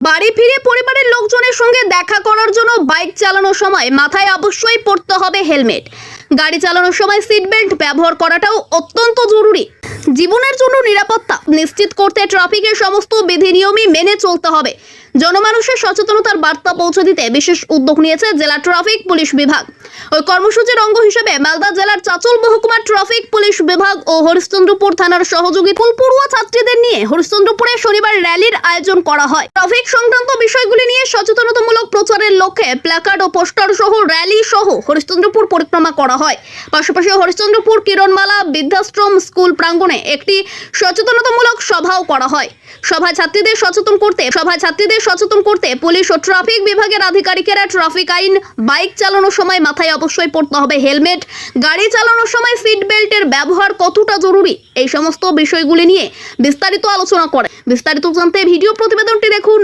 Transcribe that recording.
বাড়ি ফিরে পরিবারের লোকজনের সঙ্গে দেখা করার জন্য বাইক চালানোর সময় মাথায় অবশ্যই পরতে হবে হেলমেট। গাড়ি চালানোর সময় সিট বেল্ট ব্যবহার করাটাও অত্যন্ত জরুরি। জীবনের জন্য নিরাপত্তা নিশ্চিত করতে ট্রাফিকের সমস্ত বিধি নিয়মই মেনে চলতে হবে। জনমানুষের সচেতনতার বার্তা পৌঁছে দিতে বিশেষ উদ্যোগ নিয়েছে জেলা ট্রাফিক পুলিশ বিভাগ। ওই কর্মসূচির অঙ্গ হিসেবে মালদা জেলার চাঁচল মহকুমার ট্রাফিক পুলিশ বিভাগ ও হরিশ্চন্দ্রপুর থানার সহযোগী ফুলপড়ুয়া ছাত্রীদের নিয়ে হরিশ্চন্দ্রপুরে শনিবার র্যালির আয়োজন করা হয়। ট্রাফিক সংক্রান্ত বিষয়গুলি নিয়ে সচেতনতামূলক প্রচারের লক্ষ্যে প্ল্যাকার্ড ও পোস্টার সহ র্যালি সহ হরিশ্চন্দ্রপুর পরিক্রমা করা হয়। পাশাপাশি হরিশ্চন্দ্রপুর কিরণমালা বৃদ্ধাশ্রম স্কুল প্রাঙ্গণে একটি সচেতনতামূলক সভাও করা হয়। সভায় ছাত্রীদের সচেতন করতে পুলিশ ও ট্রাফিক বিভাগের আধিকারিকেরা ট্রাফিক আইন, বাইক চালানোর সময় মাথায় অবশ্যই পরতে হবে হেলমেট, গাড়ি চালানোর সময় সিট বেল্টের ব্যবহার কতটা জরুরি, এই সমস্ত বিষয়গুলি নিয়ে বিস্তারিত আলোচনা করে। বিস্তারিত জানতে ভিডিও প্রতিবেদনটি দেখুন